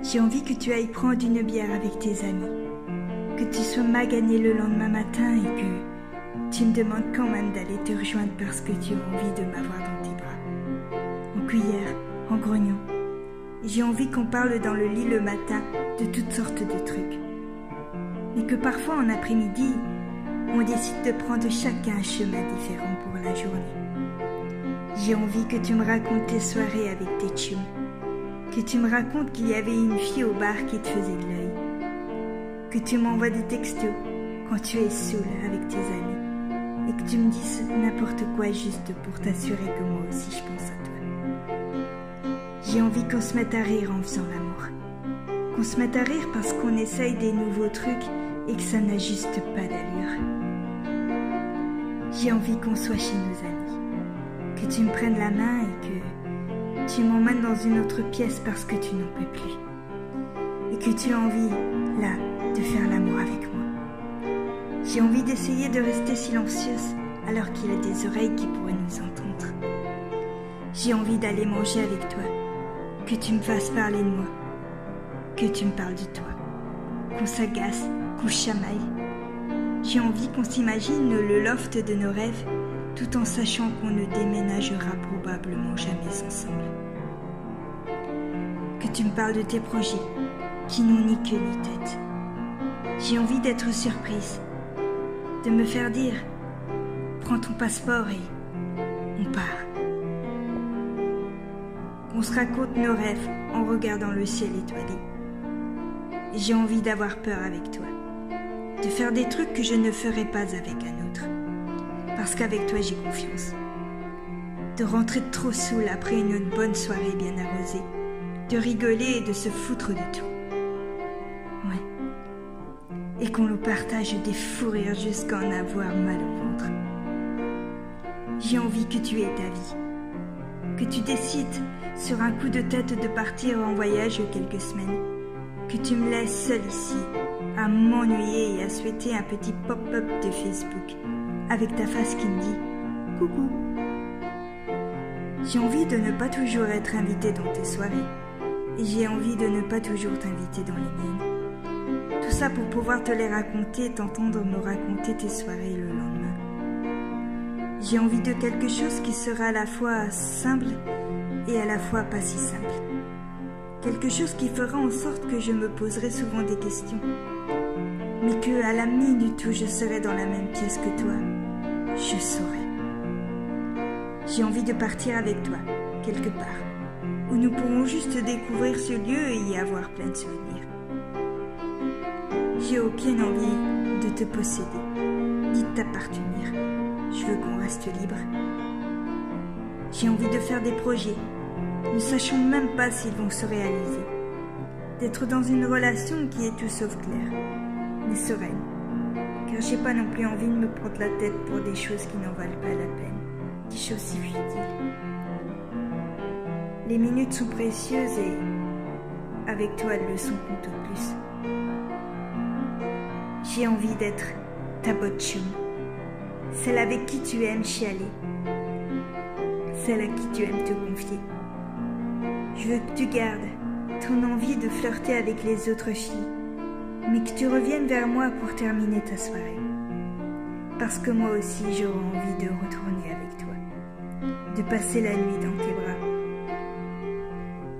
J'ai envie que tu ailles prendre une bière avec tes amis, que tu sois magané le lendemain matin et que tu me demandes quand même d'aller te rejoindre parce que tu as envie de m'avoir dans tes bras. En cuillère, en grognon. J'ai envie qu'on parle dans le lit le matin de toutes sortes de trucs. Mais que parfois en après-midi, on décide de prendre chacun un chemin différent pour la journée. J'ai envie que tu me racontes tes soirées avec tes chums. Que tu me racontes qu'il y avait une fille au bar qui te faisait de l'œil. Que tu m'envoies des textos quand tu es saoul avec tes amis. Et que tu me dises n'importe quoi juste pour t'assurer que moi aussi je pense à toi. J'ai envie qu'on se mette à rire en faisant l'amour. Qu'on se mette à rire parce qu'on essaye des nouveaux trucs et que ça n'a juste pas d'allure. J'ai envie qu'on soit chez nos amis. Que tu me prennes la main et que tu m'emmènes dans une autre pièce parce que tu n'en peux plus. Et que tu as envie, là, de faire l'amour avec moi. J'ai envie d'essayer de rester silencieuse alors qu'il a des oreilles qui pourraient nous entendre. J'ai envie d'aller manger avec toi. Que tu me fasses parler de moi. Que tu me parles de toi. Qu'on s'agace, qu'on chamaille. J'ai envie qu'on s'imagine le loft de nos rêves tout en sachant qu'on ne déménagera probablement jamais ensemble. Que tu me parles de tes projets, qui n'ont ni queue ni tête. J'ai envie d'être surprise, de me faire dire « Prends ton passeport et on part ». Qu'on se raconte nos rêves en regardant le ciel étoilé. J'ai envie d'avoir peur avec toi, de faire des trucs que je ne ferai pas avec un autre. Parce qu'avec toi j'ai confiance. De rentrer trop saoul après une bonne soirée bien arrosée. De rigoler et de se foutre de tout. Ouais. Et qu'on nous partage des fous rires jusqu'à en avoir mal au ventre. J'ai envie que tu aies ta vie. Que tu décides sur un coup de tête de partir en voyage quelques semaines. Que tu me laisses seule ici, à m'ennuyer et à souhaiter un petit pop-up de Facebook. Avec ta face qui me dit « Coucou ». J'ai envie de ne pas toujours être invitée dans tes soirées. Et j'ai envie de ne pas toujours t'inviter dans les miennes. Tout ça pour pouvoir te les raconter et t'entendre me raconter tes soirées le lendemain. J'ai envie de quelque chose qui sera à la fois simple et à la fois pas si simple. Quelque chose qui fera en sorte que je me poserai souvent des questions. Mais que à la minute où je serai dans la même pièce que toi, je saurai. J'ai envie de partir avec toi, quelque part, où nous pourrons juste découvrir ce lieu et y avoir plein de souvenirs. J'ai aucune envie de te posséder, ni de t'appartenir. Je veux qu'on reste libre. J'ai envie de faire des projets, ne sachant même pas s'ils vont se réaliser. D'être dans une relation qui est tout sauf claire, mais sereine. Car j'ai pas non plus envie de me prendre la tête pour des choses qui n'en valent pas la peine, des choses si futiles. Les minutes sont précieuses et avec toi elles le sont tout au plus. J'ai envie d'être ta bonne chum, celle avec qui tu aimes chialer, celle à qui tu aimes te confier. Je veux que tu gardes ton envie de flirter avec les autres filles, mais que tu reviennes vers moi pour terminer ta soirée. Parce que moi aussi j'aurai envie de retourner avec toi, de passer la nuit dans tes bras.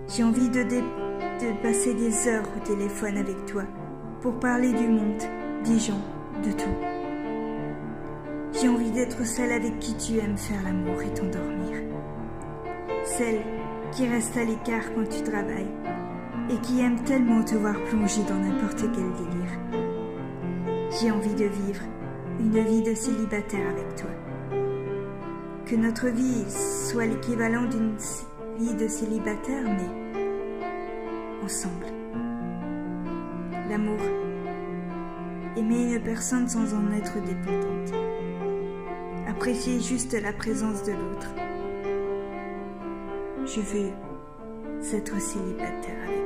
J'ai envie de passer des heures au téléphone avec toi pour parler du monde, des gens, de tout. J'ai envie d'être celle avec qui tu aimes faire l'amour et t'endormir. Celle qui reste à l'écart quand tu travailles et qui aime tellement te voir plonger dans n'importe quel délire. J'ai envie de vivre une vie de célibataire avec toi. Que notre vie soit l'équivalent d'une vie de célibataire, mais ensemble. L'amour. Aimer une personne sans en être dépendante. Apprécier juste la présence de l'autre. Je veux être célibataire avec toi.